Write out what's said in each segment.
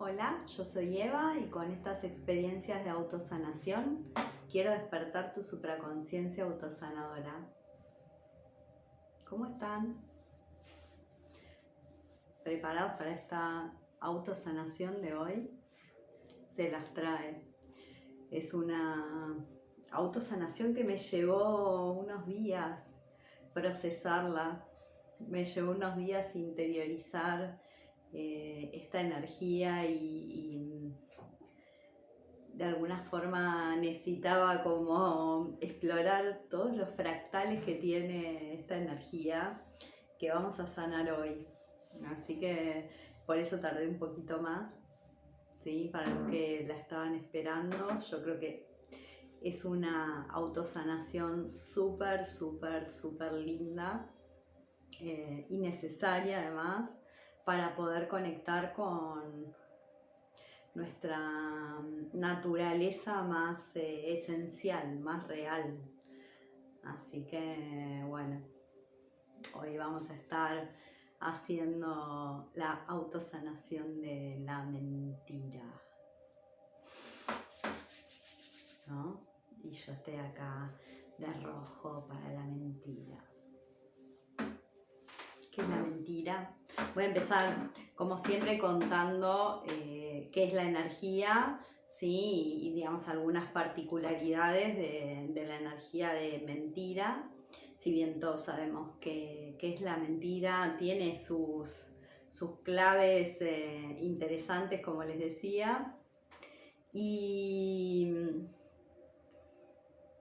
Hola, yo soy Eva y con estas experiencias de autosanación quiero despertar tu supraconciencia autosanadora. ¿Cómo están? ¿Preparados para esta autosanación de hoy? Se las trae. Es una autosanación que me llevó unos días procesarla, me llevó unos días interiorizar esta energía y de alguna forma necesitaba como explorar todos los fractales que tiene esta energía que vamos a sanar hoy. Así que por eso tardé un poquito más, ¿sí? Para los que la estaban esperando, yo creo que es una autosanación súper, súper, súper linda y necesaria además para poder conectar con nuestra naturaleza más esencial, más real. Así que bueno, hoy vamos a estar haciendo la autosanación de la mentira, ¿no? Y yo estoy acá de rojo para la mentira. ¿Qué es la mentira? Voy a empezar, como siempre, contando qué es la energía, ¿sí? Y digamos algunas particularidades de la energía de mentira. Si bien todos sabemos qué es la mentira, tiene sus claves interesantes, como les decía. Y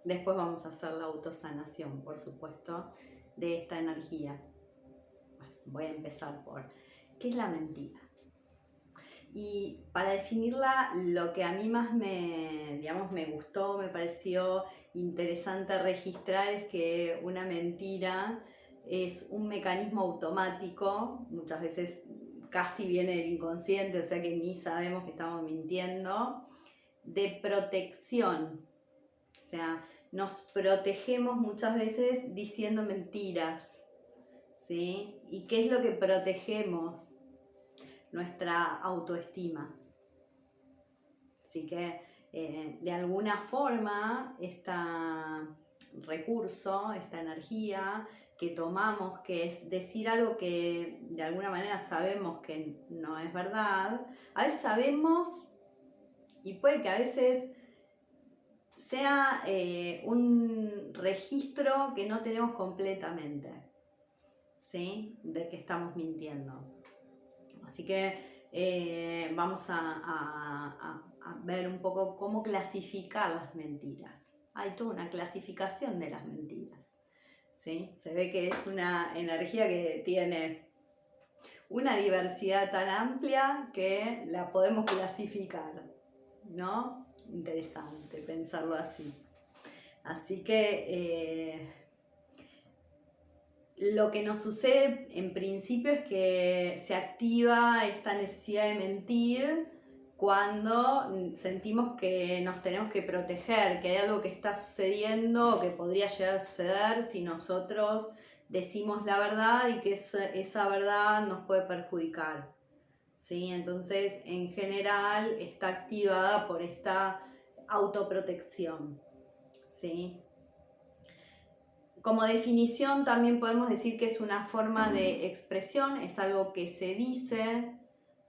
después vamos a hacer la autosanación, por supuesto, de esta energía. Voy a empezar por ¿qué es la mentira? Y para definirla, lo que a mí más me gustó, me pareció interesante registrar es que una mentira es un mecanismo automático, muchas veces casi viene del inconsciente, o sea que ni sabemos que estamos mintiendo, de protección. O sea, nos protegemos muchas veces diciendo mentiras. ¿Sí? ¿Y qué es lo que protegemos? Nuestra autoestima. Así que de alguna forma este recurso, esta energía que tomamos, que es decir algo que de alguna manera sabemos que no es verdad, a veces sabemos y puede que a veces sea un registro que no tenemos completamente, ¿sí? De que estamos mintiendo. Así que vamos a ver un poco cómo clasificar las mentiras. Hay toda una clasificación de las mentiras, ¿sí? Se ve que es una energía que tiene una diversidad tan amplia que la podemos clasificar, ¿no? Interesante pensarlo así. Así que lo que nos sucede en principio es que se activa esta necesidad de mentir cuando sentimos que nos tenemos que proteger, que hay algo que está sucediendo o que podría llegar a suceder si nosotros decimos la verdad y que esa verdad nos puede perjudicar. ¿Sí? Entonces, en general, está activada por esta autoprotección. ¿Sí? Como definición también podemos decir que es una forma de expresión, es algo que se dice,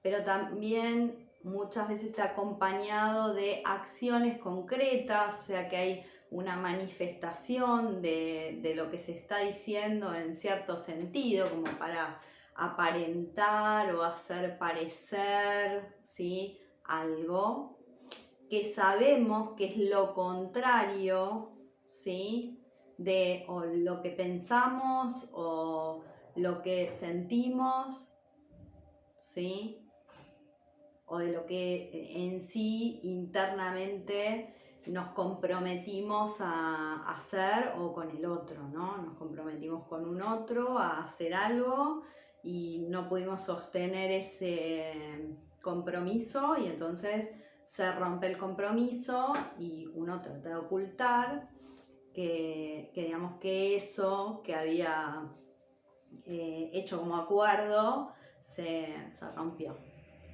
pero también muchas veces está acompañado de acciones concretas, o sea que hay una manifestación de lo que se está diciendo en cierto sentido, como para aparentar o hacer parecer, ¿sí? Algo que sabemos que es lo contrario, ¿sí? De o lo que pensamos o lo que sentimos, ¿sí? O de lo que en sí internamente nos comprometimos a hacer o con el otro, ¿no? Nos comprometimos con un otro a hacer algo y no pudimos sostener ese compromiso y entonces se rompe el compromiso y uno trata de ocultar que digamos que eso que había hecho como acuerdo se rompió.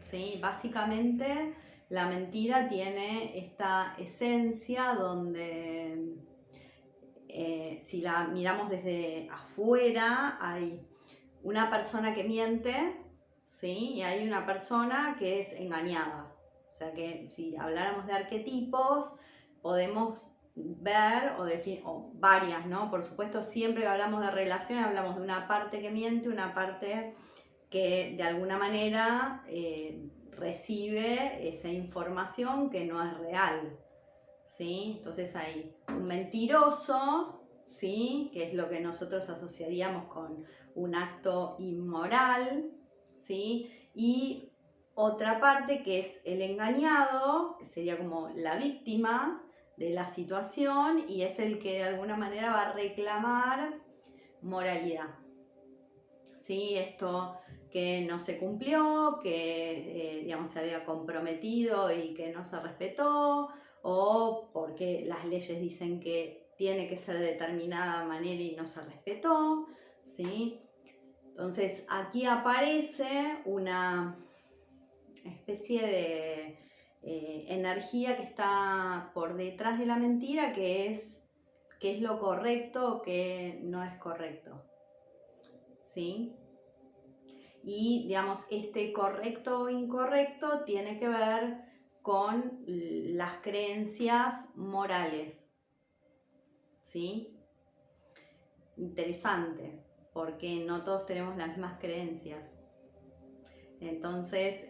¿sí? Básicamente la mentira tiene esta esencia donde si la miramos desde afuera hay una persona que miente, ¿sí? Y hay una persona que es engañada. O sea que si habláramos de arquetipos, podemos ver o definir, o varias, ¿no? Por supuesto, siempre que hablamos de relación, hablamos de una parte que miente, una parte que de alguna manera recibe esa información que no es real, ¿sí? Entonces hay un mentiroso, ¿sí? Que es lo que nosotros asociaríamos con un acto inmoral, ¿sí? Y otra parte que es el engañado, que sería como la víctima de la situación y es el que de alguna manera va a reclamar moralidad, ¿sí? Esto que no se cumplió, que digamos se había comprometido y que no se respetó, o porque las leyes dicen que tiene que ser de determinada manera y no se respetó, ¿sí? Entonces aquí aparece una especie de energía que está por detrás de la mentira, que es qué es lo correcto o qué no es correcto, ¿sí? Y digamos, este correcto o incorrecto tiene que ver con las creencias morales, ¿sí? Interesante, porque no todos tenemos las mismas creencias. Entonces,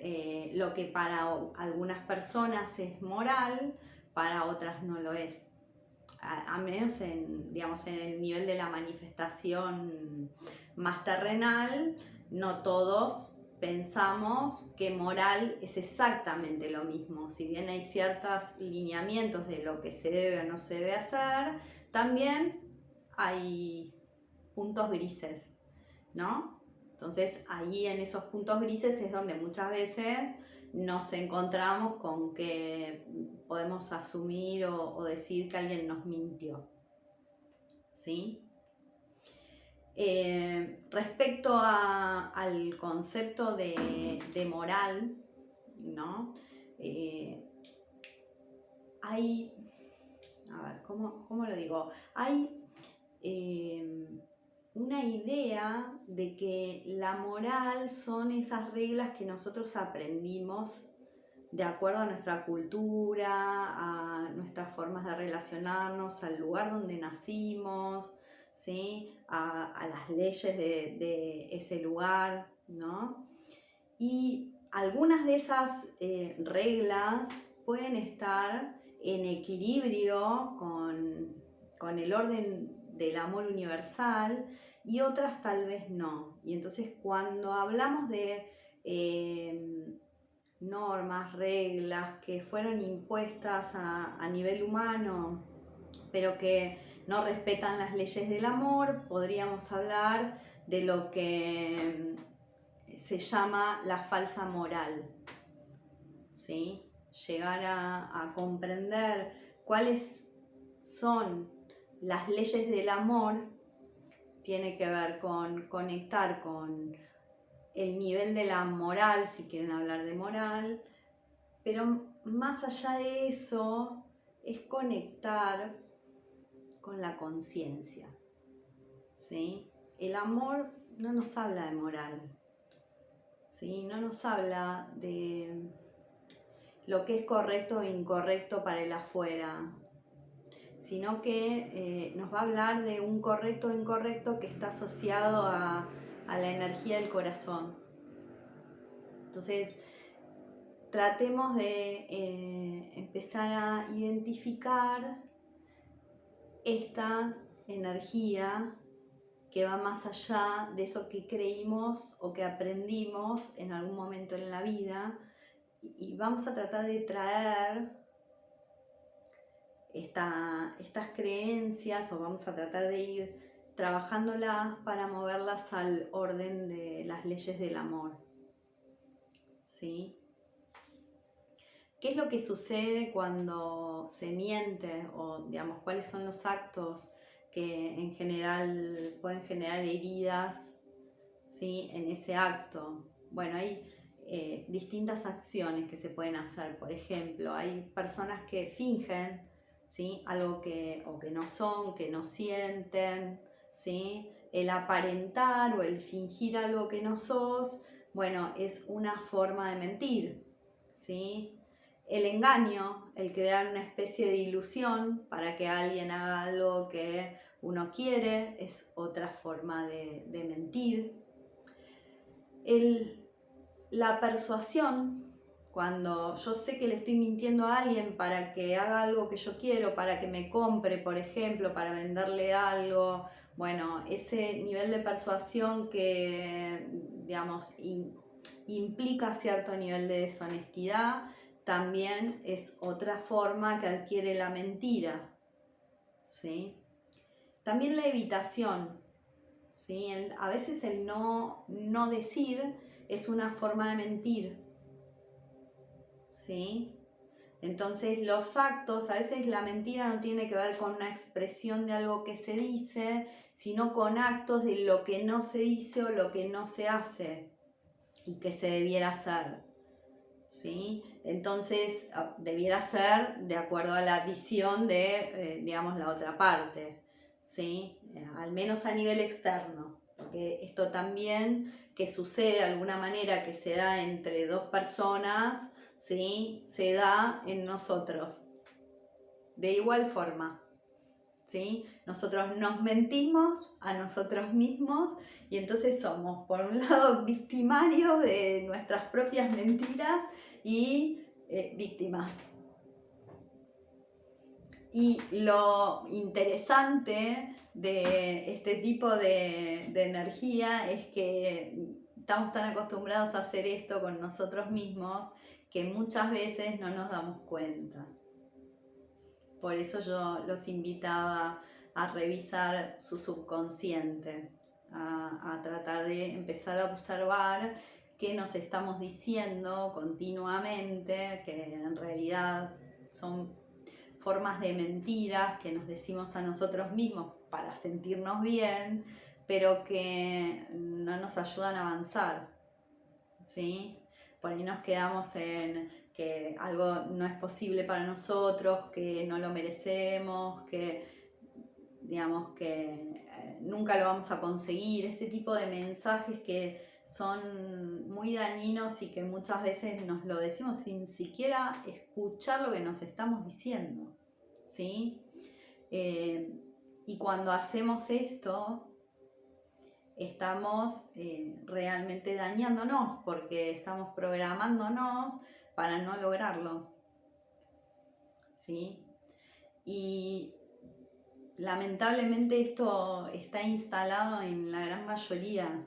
lo que para algunas personas es moral, para otras no lo es. A menos digamos, en el nivel de la manifestación más terrenal, no todos pensamos que moral es exactamente lo mismo. Si bien hay ciertos lineamientos de lo que se debe o no se debe hacer, también hay puntos grises, ¿no? Entonces ahí en esos puntos grises es donde muchas veces nos encontramos con que podemos asumir o decir que alguien nos mintió, ¿sí? Respecto al concepto de moral, ¿no? Hay, a ver, ¿cómo lo digo? Hay una idea de que la moral son esas reglas que nosotros aprendimos de acuerdo a nuestra cultura, a nuestras formas de relacionarnos, al lugar donde nacimos, ¿sí? A las leyes de ese lugar, ¿no? Y algunas de esas reglas pueden estar en equilibrio con el orden del amor universal y otras tal vez no. Y entonces cuando hablamos de normas, reglas que fueron impuestas a nivel humano, pero que no respetan las leyes del amor, podríamos hablar de lo que se llama la falsa moral, ¿sí? Llegar a comprender cuáles son las leyes del amor tiene que ver con conectar con el nivel de la moral, si quieren hablar de moral, pero más allá de eso es conectar con la conciencia, ¿sí? El amor no nos habla de moral, ¿sí? No nos habla de lo que es correcto e incorrecto para el afuera, sino que nos va a hablar de un correcto o incorrecto que está asociado a la energía del corazón. Entonces, tratemos de empezar a identificar esta energía que va más allá de eso que creímos o que aprendimos en algún momento en la vida, y vamos a tratar de traer estas creencias, o vamos a tratar de ir trabajándolas para moverlas al orden de las leyes del amor, ¿sí? ¿Qué es lo que sucede cuando se miente? O digamos, ¿cuáles son los actos que en general pueden generar heridas, ¿sí? En ese acto? Bueno, hay distintas acciones que se pueden hacer. Por ejemplo, hay personas que fingen, ¿sí? Algo o que no son, que no sienten, ¿sí? El aparentar o el fingir algo que no sos, bueno, es una forma de mentir, ¿sí? El engaño, el crear una especie de ilusión para que alguien haga algo que uno quiere, es otra forma de mentir. La persuasión, cuando yo sé que le estoy mintiendo a alguien para que haga algo que yo quiero, para que me compre, por ejemplo, para venderle algo, bueno, ese nivel de persuasión que, digamos, implica cierto nivel de deshonestidad, también es otra forma que adquiere la mentira, ¿sí? También la evitación, ¿sí? A veces el no decir es una forma de mentir, ¿sí? Entonces los actos, a veces la mentira no tiene que ver con una expresión de algo que se dice, sino con actos de lo que no se dice o lo que no se hace y que se debiera hacer, ¿sí? Entonces debiera ser de acuerdo a la visión de, digamos, la otra parte, ¿sí? Al menos a nivel externo, porque esto también que sucede de alguna manera, que se da entre dos personas, ¿sí? Se da en nosotros, de igual forma, ¿sí? Nosotros nos mentimos a nosotros mismos y entonces somos, por un lado, victimarios de nuestras propias mentiras y víctimas. Y lo interesante de este tipo de energía es que estamos tan acostumbrados a hacer esto con nosotros mismos que muchas veces no nos damos cuenta. Por eso yo los invitaba a revisar su subconsciente, a tratar de empezar a observar qué nos estamos diciendo continuamente, que en realidad son formas de mentiras que nos decimos a nosotros mismos para sentirnos bien, pero que no nos ayudan a avanzar, ¿sí? Por ahí nos quedamos en que algo no es posible para nosotros, que no lo merecemos, que digamos que nunca lo vamos a conseguir, este tipo de mensajes que son muy dañinos y que muchas veces nos lo decimos sin siquiera escuchar lo que nos estamos diciendo, ¿sí? Y cuando hacemos esto, estamos realmente dañándonos porque estamos programándonos para no lograrlo, ¿sí? Y lamentablemente esto está instalado en la gran mayoría,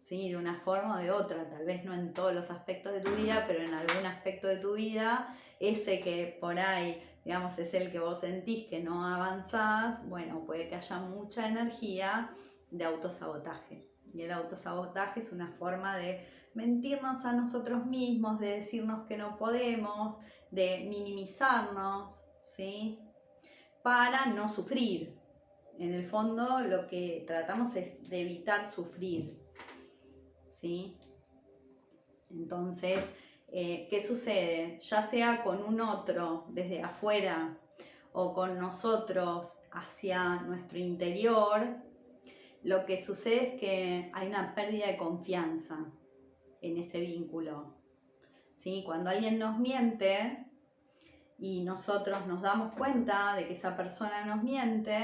¿sí? De una forma o de otra, tal vez no en todos los aspectos de tu vida, pero en algún aspecto de tu vida, ese que por ahí, digamos, es el que vos sentís que no avanzás, bueno, puede que haya mucha energía de autosabotaje. Y el autosabotaje es una forma de mentirnos a nosotros mismos, de decirnos que no podemos, de minimizarnos, ¿sí? Para no sufrir. En el fondo lo que tratamos es de evitar sufrir, ¿sí? Entonces, ¿qué sucede? Ya sea con un otro desde afuera o con nosotros hacia nuestro interior, lo que sucede es que hay una pérdida de confianza en ese vínculo, ¿sí? Cuando alguien nos miente y nosotros nos damos cuenta de que esa persona nos miente,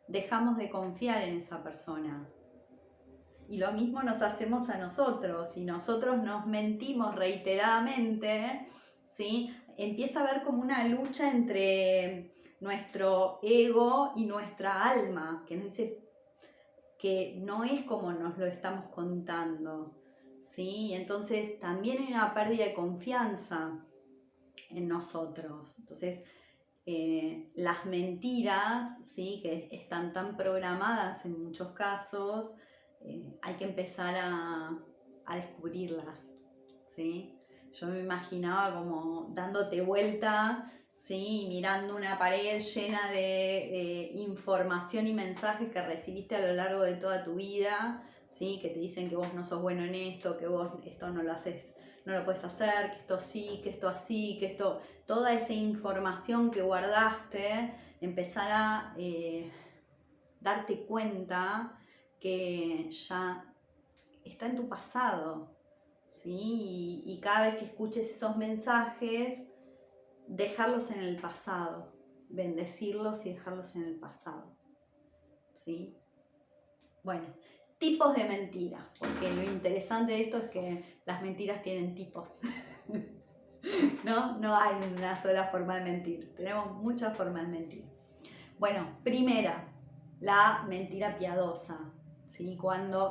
dejamos de confiar en esa persona. Y lo mismo nos hacemos a nosotros. Si nosotros nos mentimos reiteradamente, ¿sí? Empieza a haber como una lucha entre nuestro ego y nuestra alma, que nos dice que no es como nos lo estamos contando, ¿sí? Entonces también hay una pérdida de confianza en nosotros. Entonces las mentiras, ¿sí? Que están tan programadas en muchos casos, hay que empezar a descubrirlas, ¿sí? Yo me imaginaba como dándote vuelta, ¿sí? Mirando una pared llena de información y mensajes que recibiste a lo largo de toda tu vida, ¿sí? Que te dicen que vos no sos bueno en esto, que vos esto no lo haces no lo puedes hacer, que esto sí, que esto así, que esto, toda esa información que guardaste, empezar a darte cuenta que ya está en tu pasado, ¿sí? Y cada vez que escuches esos mensajes, dejarlos en el pasado, bendecirlos y dejarlos en el pasado, ¿sí? Bueno, tipos de mentiras, porque lo interesante de esto es que las mentiras tienen tipos. ¿No? No hay una sola forma de mentir, tenemos muchas formas de mentir. Bueno, primera, la mentira piadosa, ¿sí?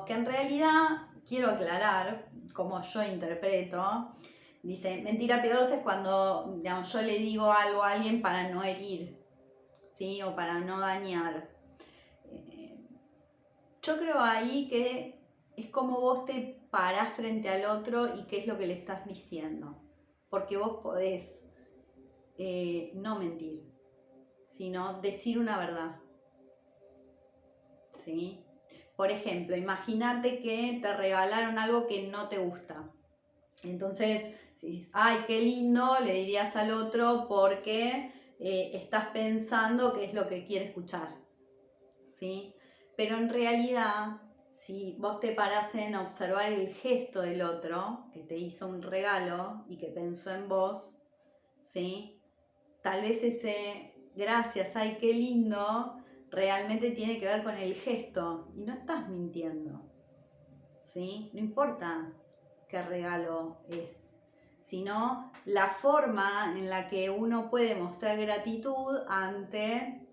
Que en realidad, quiero aclarar, como yo interpreto, dice, mentira piadosa es cuando, digamos, yo le digo algo a alguien para no herir, ¿sí? O para no dañar. Yo creo ahí que es como vos te parás frente al otro y qué es lo que le estás diciendo. Porque vos podés no mentir, sino decir una verdad. ¿Sí? Por ejemplo, imagínate que te regalaron algo que no te gusta. Entonces, si dices, ay, qué lindo, le dirías al otro porque estás pensando qué es lo que quiere escuchar. ¿Sí? Pero en realidad, si vos te parás en observar el gesto del otro, que te hizo un regalo y que pensó en vos, ¿sí? Tal vez ese gracias, ay, qué lindo, realmente tiene que ver con el gesto y no estás mintiendo, ¿sí? No importa qué regalo es, sino la forma en la que uno puede mostrar gratitud ante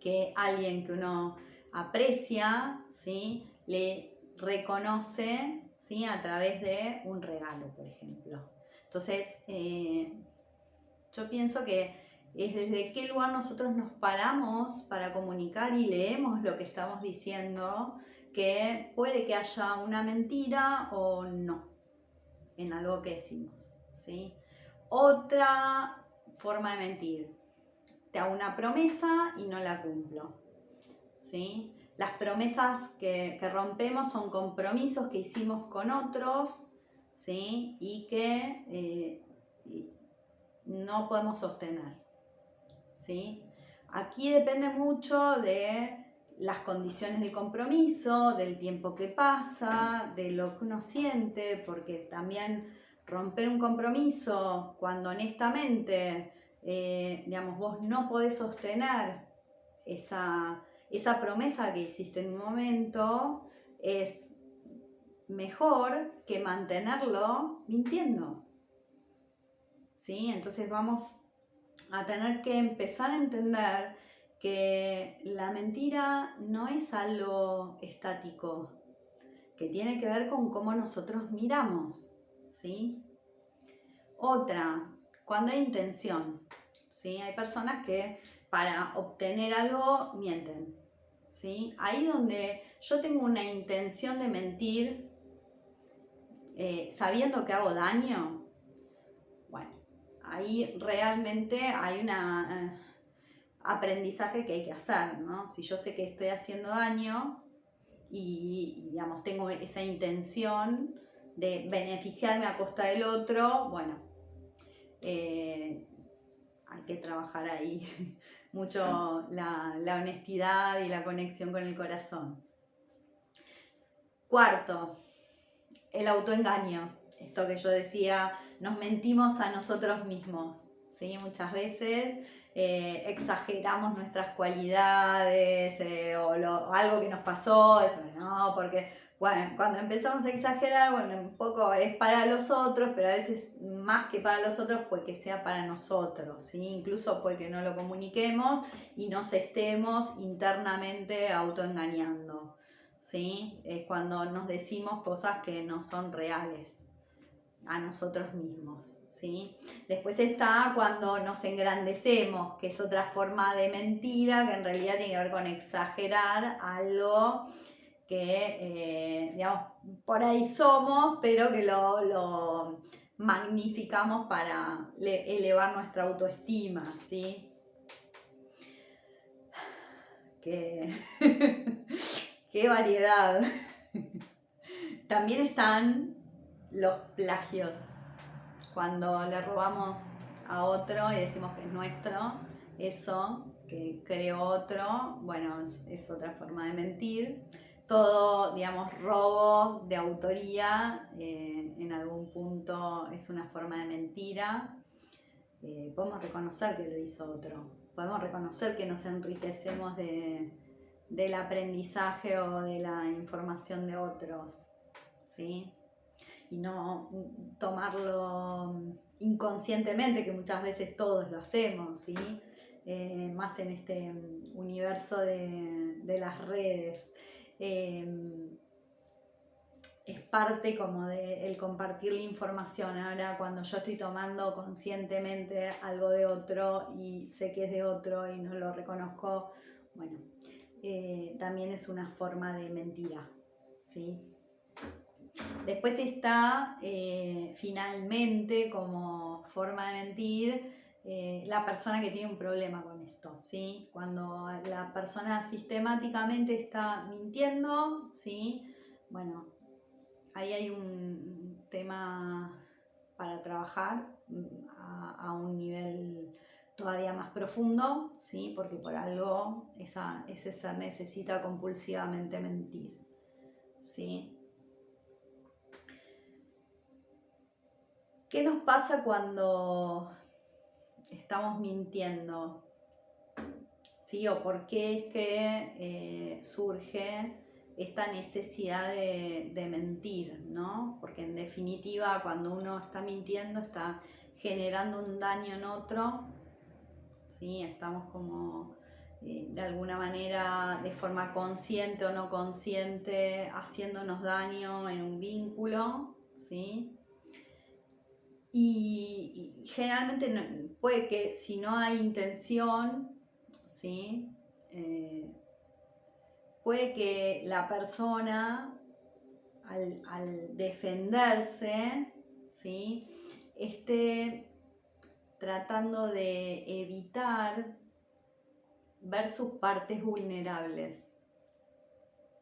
que alguien que uno aprecia, ¿sí? Le reconoce, ¿sí? A través de un regalo, por ejemplo. Entonces, yo pienso que es desde qué lugar nosotros nos paramos para comunicar y leemos lo que estamos diciendo, que puede que haya una mentira o no en algo que decimos, ¿sí? Otra forma de mentir, te hago una promesa y no la cumplo, ¿sí? Las promesas que rompemos son compromisos que hicimos con otros, ¿sí? Y que no podemos sostener, ¿sí? Aquí depende mucho de las condiciones del compromiso, del tiempo que pasa, de lo que uno siente, porque también romper un compromiso cuando honestamente, digamos, vos no podés sostener esa promesa que hiciste en un momento, es mejor que mantenerlo mintiendo, ¿sí? Entonces vamos a tener que empezar a entender que la mentira no es algo estático, que tiene que ver con cómo nosotros miramos, ¿sí? Otra, cuando hay intención, ¿sí? Hay personas que para obtener algo mienten, ¿sí? Ahí donde yo tengo una intención de mentir, sabiendo que hago daño, bueno, ahí realmente hay una aprendizaje que hay que hacer, ¿no? Si yo sé que estoy haciendo daño y digamos, tengo esa intención de beneficiarme a costa del otro, bueno, hay que trabajar ahí mucho la honestidad y la conexión con el corazón. Cuarto, el autoengaño. Esto que yo decía, nos mentimos a nosotros mismos, ¿sí? Muchas veces exageramos nuestras cualidades o algo que nos pasó, eso no, porque bueno, cuando empezamos a exagerar, bueno, un poco es para los otros, pero a veces más que para los otros puede que sea para nosotros, ¿sí? Incluso puede que no lo comuniquemos y nos estemos internamente autoengañando, ¿sí? Es cuando nos decimos cosas que no son reales a nosotros mismos, ¿sí? Después está cuando nos engrandecemos, que es otra forma de mentira que en realidad tiene que ver con exagerar algo que, digamos, por ahí somos, pero que lo magnificamos para elevar nuestra autoestima, ¿sí? Qué variedad. También están los plagios, cuando le robamos a otro y decimos que es nuestro, eso que creó otro, bueno, es otra forma de mentir. Todo, digamos, robo de autoría, en algún punto es una forma de mentira. Podemos reconocer que lo hizo otro, podemos reconocer que nos enriquecemos del aprendizaje o de la información de otros, ¿sí? Y no tomarlo inconscientemente, que muchas veces todos lo hacemos, ¿sí? Más en este universo de las redes. Es parte como de el compartir la información. Ahora, cuando yo estoy tomando conscientemente algo de otro y sé que es de otro y no lo reconozco, bueno, también es una forma de mentira, ¿sí? Después está, finalmente, como forma de mentir, la persona que tiene un problema con esto, ¿sí? Cuando la persona sistemáticamente está mintiendo, ¿sí? Bueno, ahí hay un tema para trabajar a un nivel todavía más profundo, ¿sí? Porque por algo ese ser necesita compulsivamente mentir, ¿sí? ¿Qué nos pasa cuando estamos mintiendo? ¿Sí? ¿O por qué es que surge esta necesidad de mentir, ¿no? Porque en definitiva, cuando uno está mintiendo, está generando un daño en otro, ¿sí? Estamos como, de alguna manera, de forma consciente o no consciente, haciéndonos daño en un vínculo, ¿sí? Y generalmente puede que si no hay intención, ¿sí? Puede que la persona al defenderse, ¿sí? Esté tratando de evitar ver sus partes vulnerables,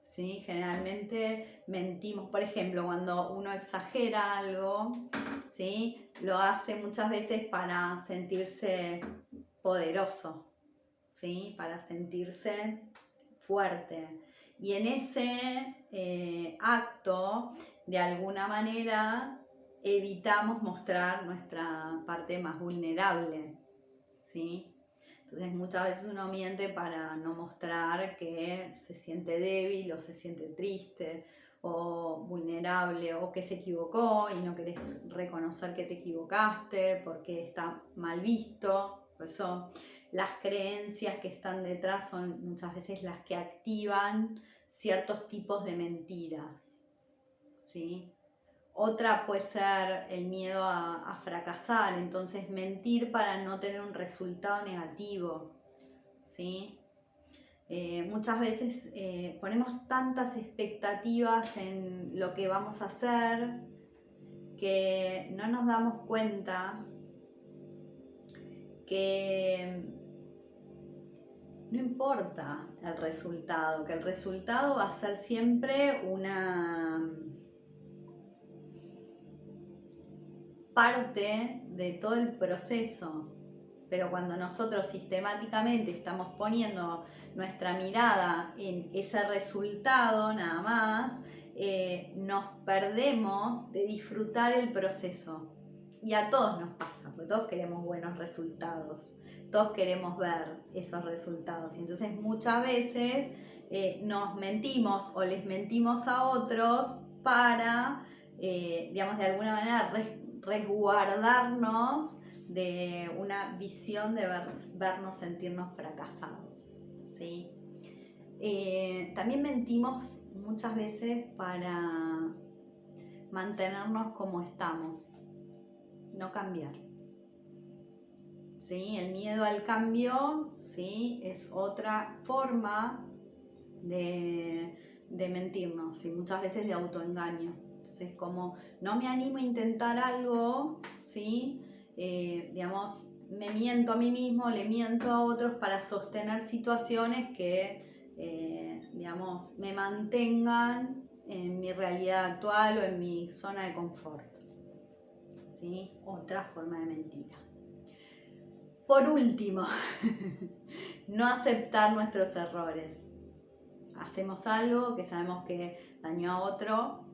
¿sí? Generalmente mentimos, por ejemplo, cuando uno exagera algo, ¿sí? Lo hace muchas veces para sentirse poderoso, ¿sí? Para sentirse fuerte. Y en ese acto, de alguna manera, evitamos mostrar nuestra parte más vulnerable, ¿sí? Entonces muchas veces uno miente para no mostrar que se siente débil o se siente triste o vulnerable o que se equivocó y no querés reconocer que te equivocaste porque está mal visto. Por eso las creencias que están detrás son muchas veces las que activan ciertos tipos de mentiras, ¿sí? Otra puede ser el miedo a fracasar, entonces mentir para no tener un resultado negativo, ¿sí? Muchas veces ponemos tantas expectativas en lo que vamos a hacer que no nos damos cuenta que no importa el resultado, que el resultado va a ser siempre una parte de todo el proceso. Pero cuando nosotros sistemáticamente estamos poniendo nuestra mirada en ese resultado nada más, nos perdemos de disfrutar el proceso. Y a todos nos pasa, porque todos queremos buenos resultados, todos queremos ver esos resultados. Y entonces muchas veces nos mentimos o les mentimos a otros para, digamos, de alguna manera resguardarnos de una visión de vernos, sentirnos fracasados, ¿sí? También mentimos muchas veces para mantenernos como estamos, no cambiar, ¿sí? El miedo al cambio, ¿sí? Es otra forma de mentirnos y muchas veces de autoengaño. Entonces, como no me animo a intentar algo, ¿sí? Digamos, me miento a mí mismo, le miento a otros para sostener situaciones que, digamos, me mantengan en mi realidad actual o en mi zona de confort, ¿sí? Otra forma de mentira. Por último, no aceptar nuestros errores. Hacemos algo que sabemos que dañó a otro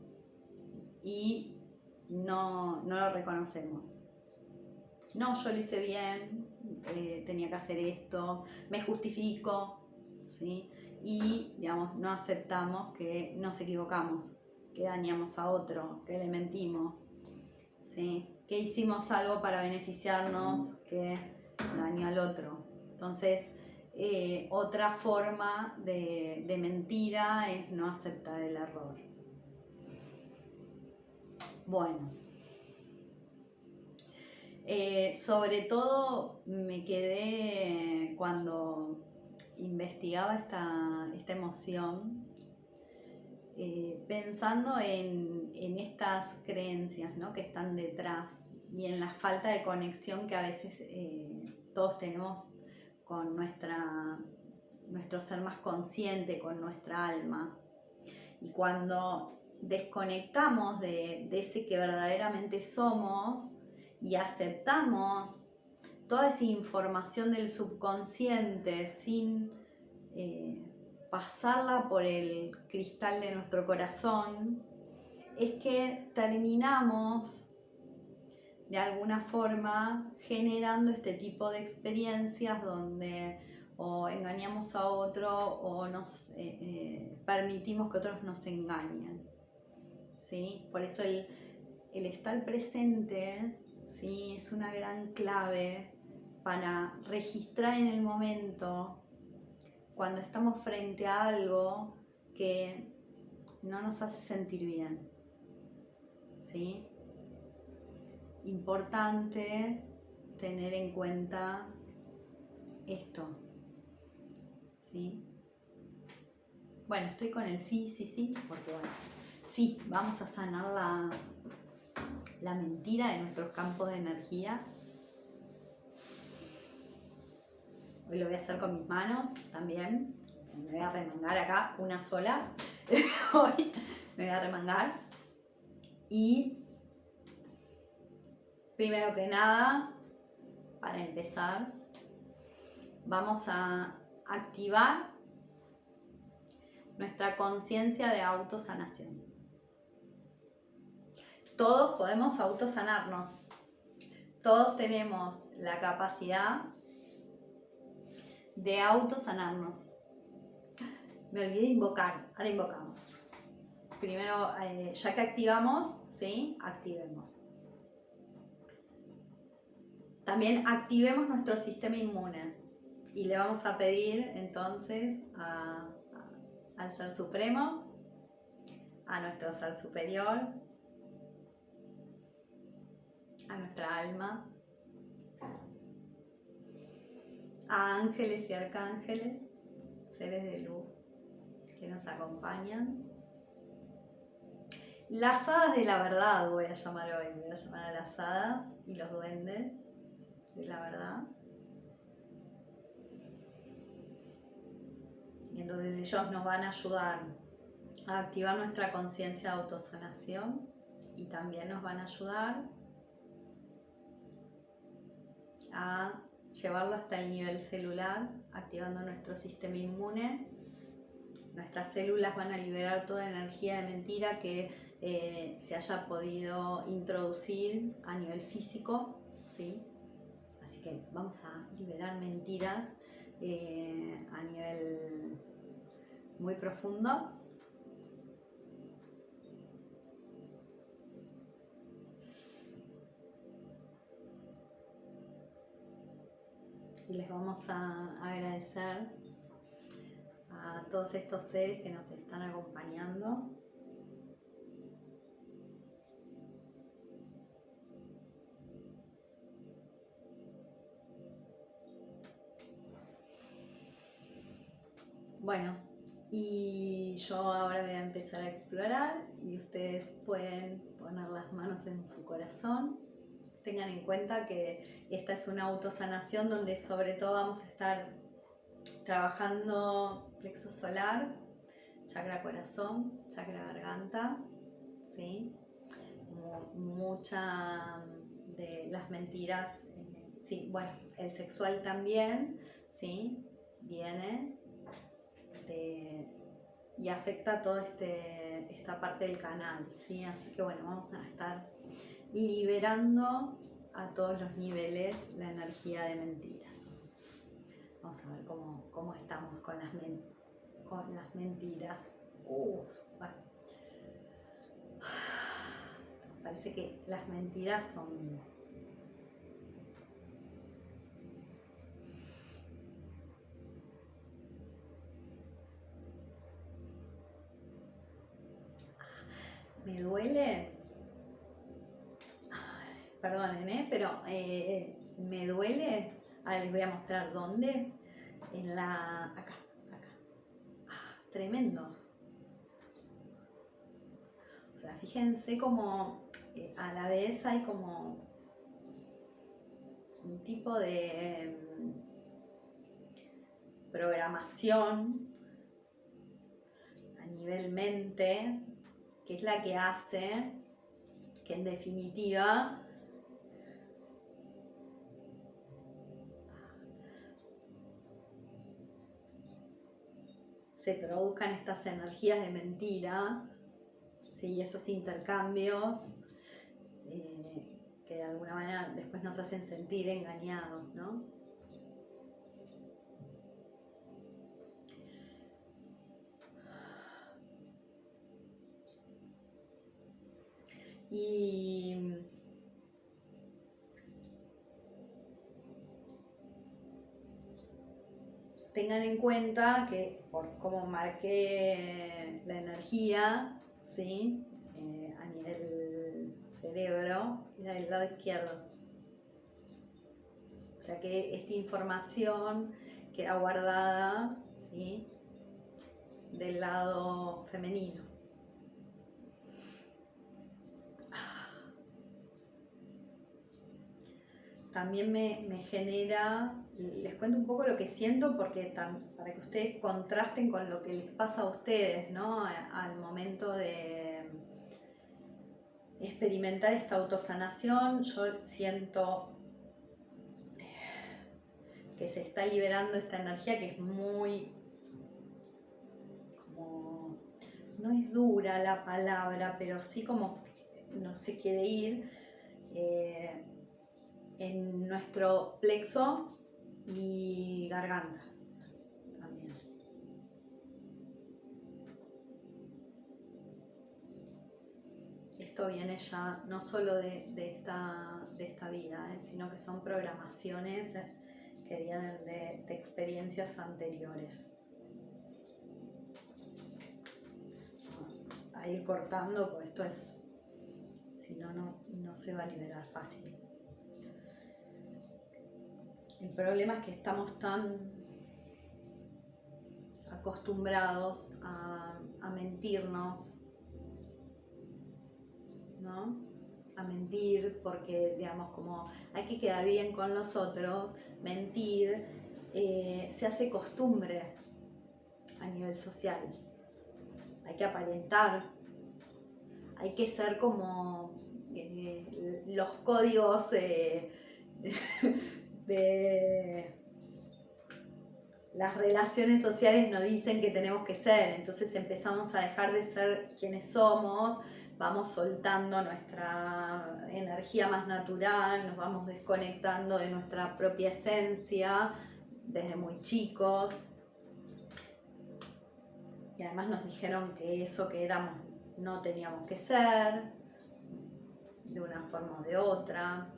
y no lo reconocemos. No, yo lo hice bien, tenía que hacer esto, me justifico, ¿sí? Y, digamos, no aceptamos que nos equivocamos, que dañamos a otro, que le mentimos, ¿sí? Que hicimos algo para beneficiarnos, que daño al otro. Entonces, otra forma de mentira es no aceptar el error. Bueno, sobre todo me quedé cuando investigaba esta emoción, pensando en estas creencias, ¿no?, que están detrás y en la falta de conexión que a veces todos tenemos con nuestro ser más consciente, con nuestra alma. Y cuando desconectamos de ese que verdaderamente somos y aceptamos toda esa información del subconsciente sin pasarla por el cristal de nuestro corazón, es que terminamos de alguna forma generando este tipo de experiencias donde o engañamos a otro o nos permitimos que otros nos engañen, ¿sí? Por eso el estar presente, ¿sí?, es una gran clave para registrar en el momento cuando estamos frente a algo que no nos hace sentir bien, ¿sí? Importante tener en cuenta esto, ¿sí? Bueno, estoy con el sí, porque bueno, sí, vamos a sanar la mentira de nuestros campos de energía. Hoy lo voy a hacer con mis manos también. Me voy a remangar acá, una sola. Hoy me voy a remangar. Y primero que nada, para empezar, vamos a activar nuestra conciencia de autosanación. Todos podemos autosanarnos. Todos tenemos la capacidad de autosanarnos. Me olvidé de invocar, ahora invocamos. Primero, ya que activamos, ¿sí?, activemos. También activemos nuestro sistema inmune y le vamos a pedir entonces al Ser Supremo, a nuestro Ser Superior, a nuestra alma, a ángeles y arcángeles, seres de luz que nos acompañan. Las hadas de la verdad voy a llamar hoy, voy a llamar a las hadas y los duendes de la verdad. Y entonces ellos nos van a ayudar a activar nuestra conciencia de autosanación y también nos van a ayudar a llevarlo hasta el nivel celular, activando nuestro sistema inmune. Nuestras células van a liberar toda energía de mentira que se haya podido introducir a nivel físico, ¿sí? Así que vamos a liberar mentiras a nivel muy profundo. Y les vamos a agradecer a todos estos seres que nos están acompañando. Bueno, y yo ahora voy a empezar a explorar y ustedes pueden poner las manos en su corazón. Tengan en cuenta que esta es una autosanación donde sobre todo vamos a estar trabajando plexo solar, chakra corazón, chakra garganta, ¿sí? Mucha las mentiras, sí, bueno, el sexual también, sí, viene y afecta toda esta parte del canal, sí, así que bueno, vamos a estar liberando a todos los niveles la energía de mentiras. Vamos a ver cómo estamos con las mentiras. Bueno. Parece que las mentiras son... Me duele... Perdonen, pero me duele... Ahora les voy a mostrar dónde. Acá. Tremendo. O sea, fíjense como a la vez hay como un tipo de programación a nivel mente, que es la que hace que en definitiva se produzcan estas energías de mentira, ¿sí? Estos intercambios que de alguna manera después nos hacen sentir engañados, ¿no? Y tengan en cuenta que por cómo marqué la energía, ¿sí? A nivel cerebro, era del lado izquierdo. O sea que esta información queda guardada, ¿sí? Del lado femenino. También me genera, les cuento un poco lo que siento porque para que ustedes contrasten con lo que les pasa a ustedes, ¿no? Al momento de experimentar esta autosanación, yo siento que se está liberando esta energía que es muy, como, no es dura la palabra, pero sí como no se quiere ir en nuestro plexo y garganta también. Esto viene ya no solo de esta vida, sino que son programaciones que vienen de experiencias anteriores. A ir cortando, pues esto es, si no, no se va a liberar fácil. El problema es que estamos tan acostumbrados a mentirnos, ¿no? A mentir porque, digamos, como hay que quedar bien con los otros, mentir se hace costumbre a nivel social. Hay que aparentar, hay que ser como los códigos de las relaciones sociales nos dicen que tenemos que ser, entonces empezamos a dejar de ser quienes somos, vamos soltando nuestra energía más natural, nos vamos desconectando de nuestra propia esencia desde muy chicos. Y además nos dijeron que eso que éramos no teníamos que ser, de una forma o de otra.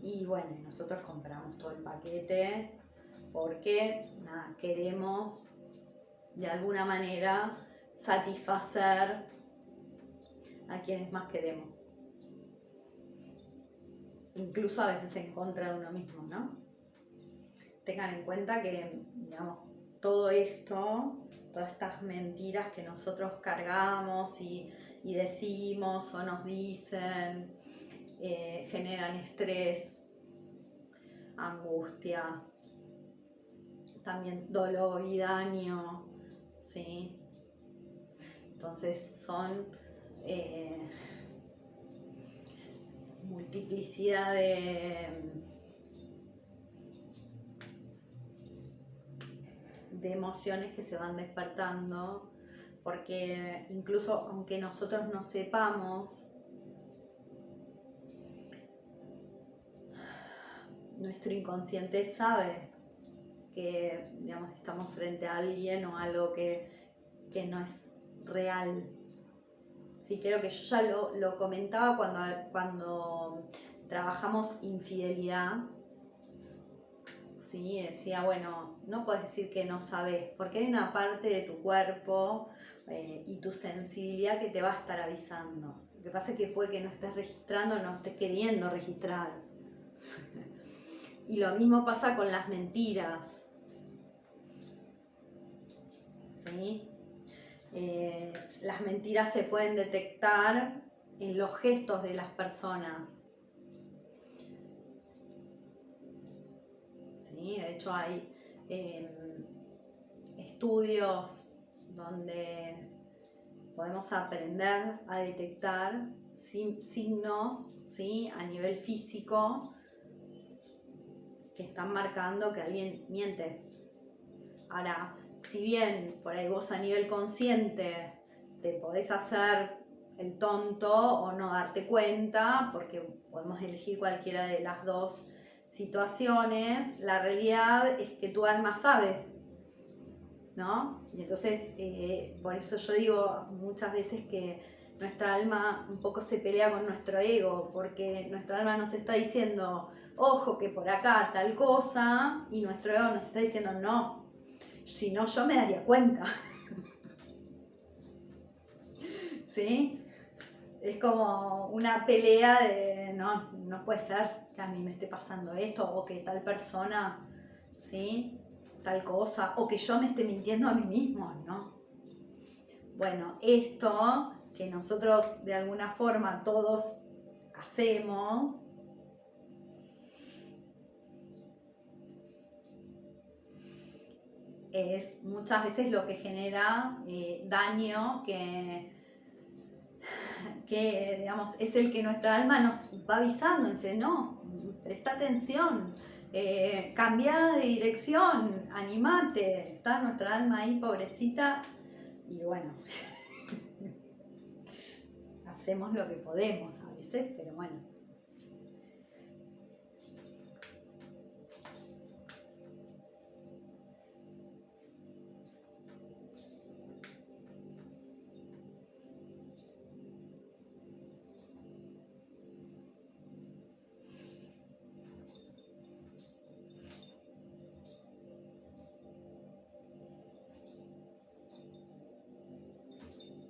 Y bueno, nosotros compramos todo el paquete porque nada, queremos de alguna manera satisfacer a quienes más queremos. Incluso a veces en contra de uno mismo, ¿no? Tengan en cuenta que, digamos, todo esto, todas estas mentiras que nosotros cargamos y decimos o nos dicen, generan estrés, angustia, también dolor y daño, ¿sí? Entonces son multiplicidad de emociones que se van despertando, porque incluso aunque nosotros no sepamos, nuestro inconsciente sabe que, digamos, estamos frente a alguien o algo que no es real. Sí, creo que yo ya lo comentaba cuando trabajamos infidelidad. Sí, decía, bueno, no puedes decir que no sabes, porque hay una parte de tu cuerpo y tu sensibilidad que te va a estar avisando. Lo que pasa es que puede que no estés registrando, no estés queriendo registrar. Y lo mismo pasa con las mentiras. ¿Sí? Las mentiras se pueden detectar en los gestos de las personas. ¿Sí? De hecho hay estudios donde podemos aprender a detectar signos, ¿sí?, a nivel físico que están marcando que alguien miente. Ahora, si bien por ahí vos a nivel consciente te podés hacer el tonto o no darte cuenta, porque podemos elegir cualquiera de las dos situaciones, la realidad es que tu alma sabe, ¿no? Y entonces, por eso yo digo muchas veces que nuestra alma un poco se pelea con nuestro ego, porque nuestra alma nos está diciendo, ojo que por acá tal cosa, y nuestro ego nos está diciendo, no, si no yo me daría cuenta. ¿Sí? Es como una pelea de, no puede ser que a mí me esté pasando esto, o que tal persona, ¿sí?, tal cosa, o que yo me esté mintiendo a mí mismo, ¿no? Bueno, esto que nosotros de alguna forma todos hacemos, es muchas veces lo que genera daño que digamos, es el que nuestra alma nos va avisando, dice, no, presta atención, cambia de dirección, animate, está nuestra alma ahí pobrecita, y bueno, hacemos lo que podemos a veces, pero bueno.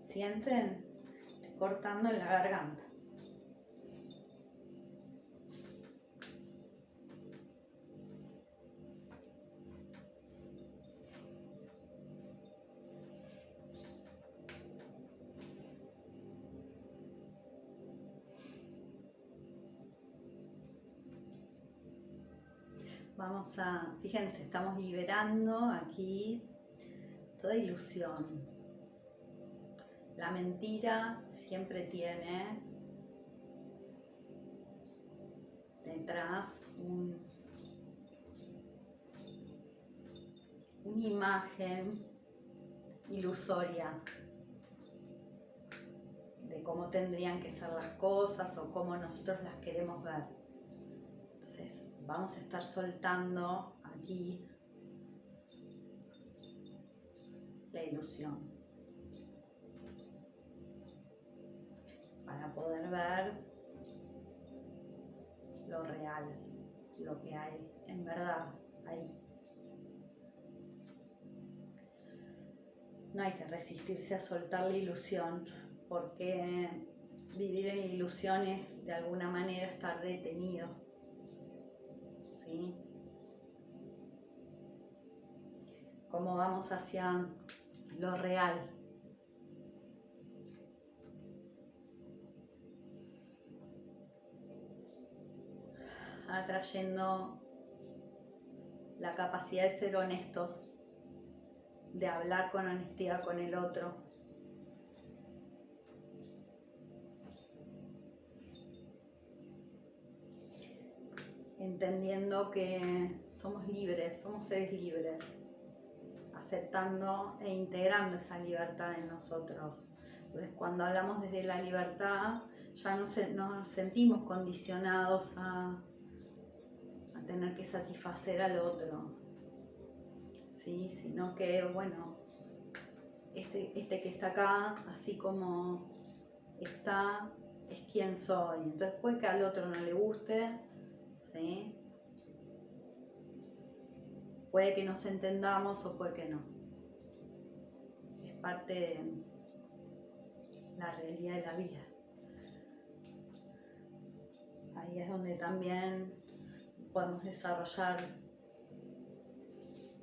¿Sienten? Estoy cortando en la garganta. Vamos a, fíjense, estamos liberando aquí toda ilusión. La mentira siempre tiene detrás una imagen ilusoria de cómo tendrían que ser las cosas o cómo nosotros las queremos ver. Entonces vamos a estar soltando aquí la ilusión para poder ver lo real, lo que hay en verdad ahí. No hay que resistirse a soltar la ilusión, porque vivir en ilusión es de alguna manera estar detenido, ¿sí? ¿Cómo vamos hacia lo real? Atrayendo la capacidad de ser honestos, de hablar con honestidad con el otro. entendiendo que somos libres, somos seres libres, aceptando e integrando esa libertad en nosotros. Entonces, cuando hablamos desde la libertad, ya no nos sentimos condicionados a tener que satisfacer al otro, ¿sí? Sino que, bueno, este que está acá, así como está, es quien soy. Entonces puede que al otro no le guste, ¿sí? Puede que nos entendamos o puede que no. Es parte de la realidad de la vida. Ahí es donde también podemos desarrollar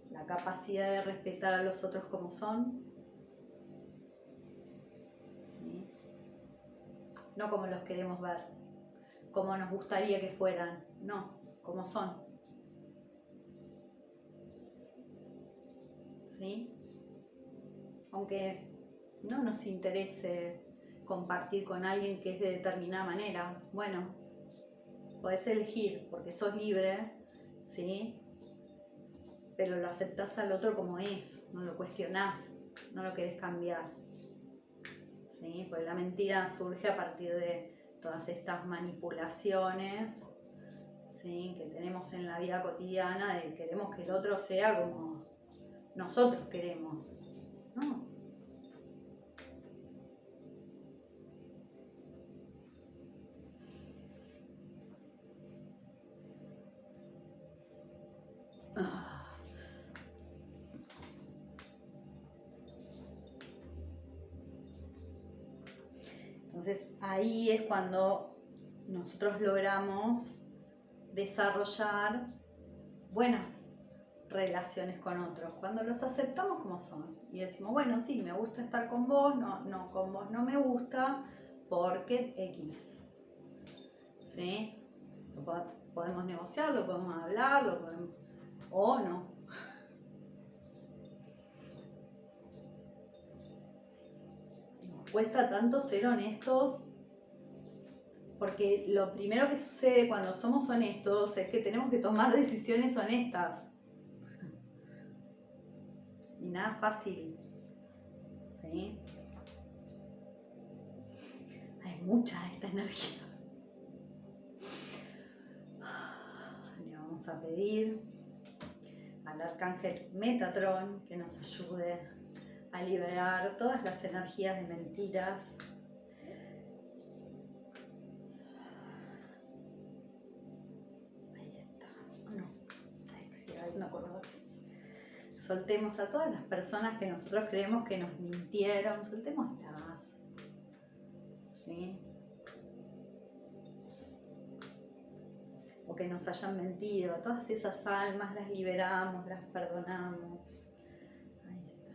la capacidad de respetar a los otros como son, ¿sí? No como los queremos ver, como nos gustaría que fueran, no, como son, ¿sí? Aunque no nos interese compartir con alguien que es de determinada manera, bueno, podés elegir porque sos libre, ¿sí? Pero lo aceptás al otro como es, no lo cuestionás, no lo querés cambiar, ¿sí? Porque la mentira surge a partir de todas estas manipulaciones, ¿sí? Que tenemos en la vida cotidiana, de queremos que el otro sea como nosotros queremos, ¿no? Entonces ahí es cuando nosotros logramos desarrollar buenas relaciones con otros, cuando los aceptamos como son y decimos, bueno, sí, me gusta estar con vos, no, con vos no me gusta porque X, ¿sí? Podemos negociarlo, podemos hablarlo, o no. Nos cuesta tanto ser honestos porque lo primero que sucede cuando somos honestos es que tenemos que tomar decisiones honestas. Y nada fácil, ¿sí? Hay mucha de esta energía. Le vamos a pedir al arcángel Metatron que nos ayude a liberar todas las energías de mentiras. Ahí está. No colores. Soltemos a todas las personas que nosotros creemos que nos mintieron, soltémoslas, ¿sí? O que nos hayan mentido, todas esas almas las liberamos, las perdonamos. Ahí está.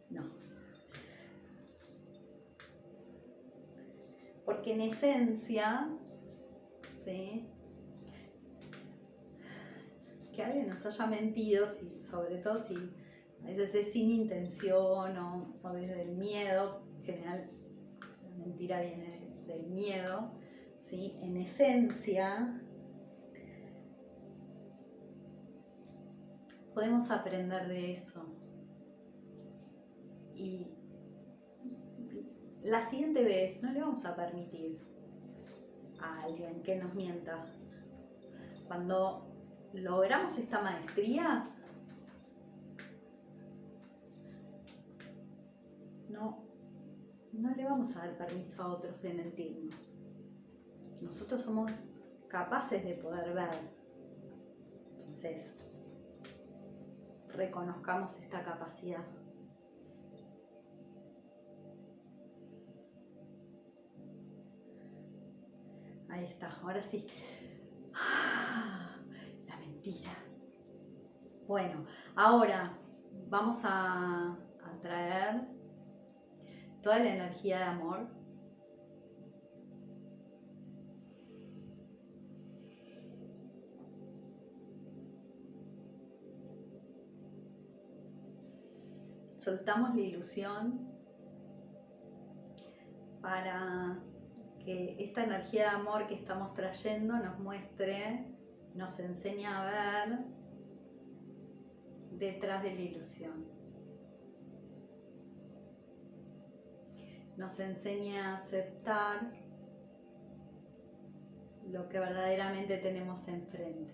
No. Porque en esencia, ¿sí? Que alguien nos haya mentido, sobre todo si a veces es sin intención o desde el miedo, en general la mentira viene del miedo, ¿sí? En esencia podemos aprender de eso. Y la siguiente vez no le vamos a permitir a alguien que nos mienta. Cuando logramos esta maestría, no le vamos a dar permiso a otros de mentirnos. Nosotros somos capaces de poder ver. Entonces, reconozcamos esta capacidad. Ahí está, ahora sí. La mentira. Bueno, ahora vamos a traer toda la energía de amor. Soltamos la ilusión para que esta energía de amor que estamos trayendo nos muestre, nos enseñe a ver detrás de la ilusión. Nos enseñe a aceptar lo que verdaderamente tenemos enfrente.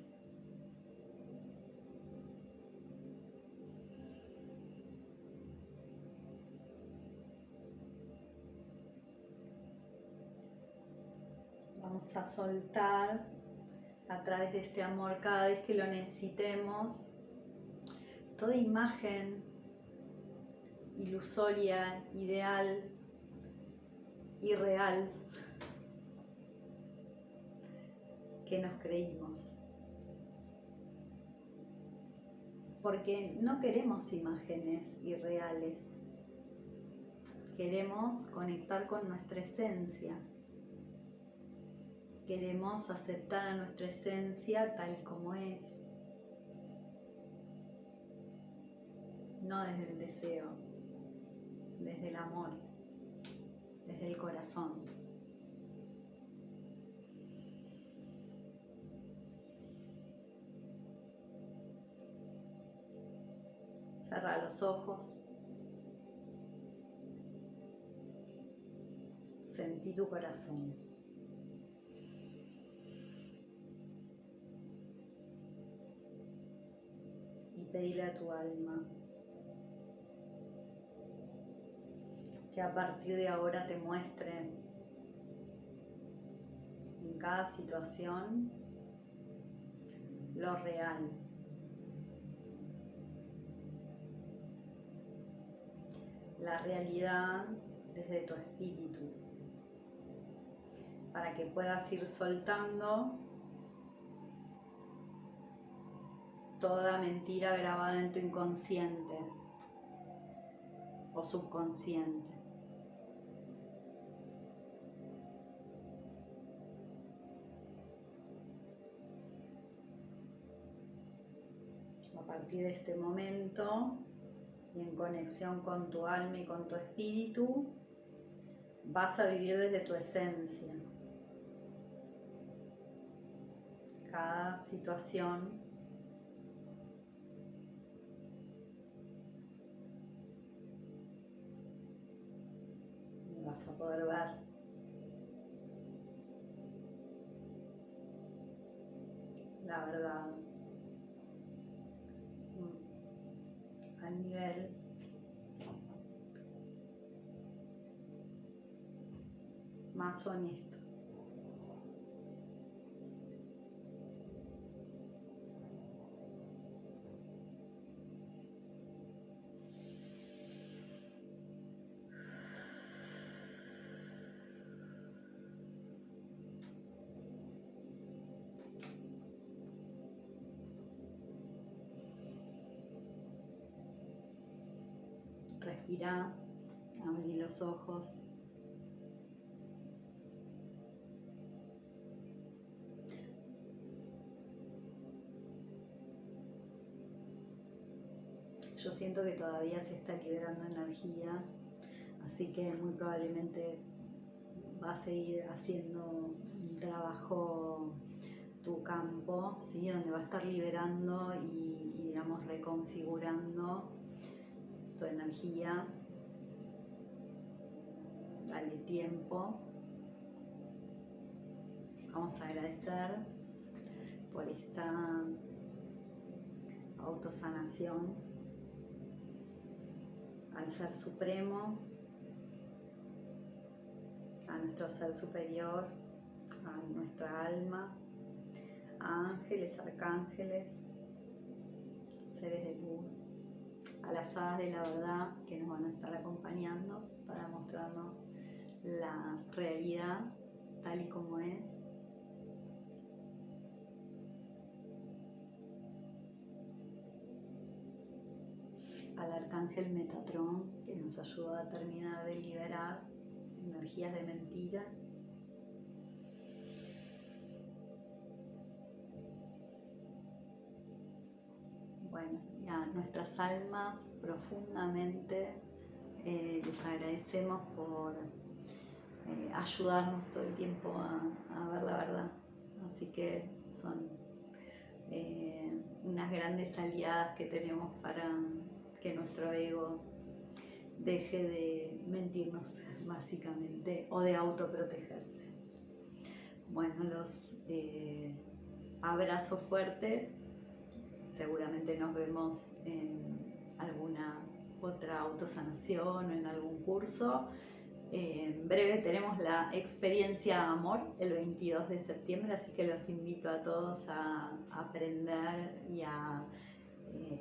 Vamos a soltar a través de este amor cada vez que lo necesitemos toda imagen ilusoria, ideal, irreal que nos creímos. Porque no queremos imágenes irreales, queremos conectar con nuestra esencia. Queremos aceptar a nuestra esencia tal y como es, no desde el deseo, desde el amor, desde el corazón. Cerra los ojos, sentí tu corazón. Pedile a tu alma que a partir de ahora te muestre en cada situación lo real. La realidad desde tu espíritu, para que puedas ir soltando toda mentira grabada en tu inconsciente o subconsciente. A partir de este momento, y en conexión con tu alma y con tu espíritu, vas a vivir desde tu esencia. Cada situación vas a poder ver la verdad al nivel más honesto. Respira, abrí los ojos. Yo siento que todavía se está liberando energía, así que muy probablemente va a seguir haciendo un trabajo tu campo, ¿sí? Donde va a estar liberando y digamos reconfigurando tu energía. Dale tiempo. Vamos a agradecer por esta autosanación al Ser Supremo, a nuestro Ser Superior, a nuestra alma, a ángeles, arcángeles, seres de luz, a las hadas de la verdad que nos van a estar acompañando para mostrarnos la realidad tal y como es. Al arcángel Metatrón que nos ayuda a terminar de liberar energías de mentira. Bueno, y a nuestras almas profundamente les agradecemos por ayudarnos todo el tiempo a ver la verdad. Así que son unas grandes aliadas que tenemos para que nuestro ego deje de mentirnos, básicamente, o de autoprotegerse. Bueno, los abrazo fuerte. Seguramente nos vemos en alguna otra autosanación o en algún curso. En breve tenemos la experiencia Amor el 22 de septiembre, así que los invito a todos a aprender y a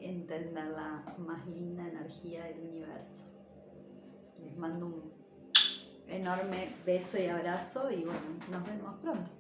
entender la más linda energía del universo. Les mando un enorme beso y abrazo y bueno, nos vemos pronto.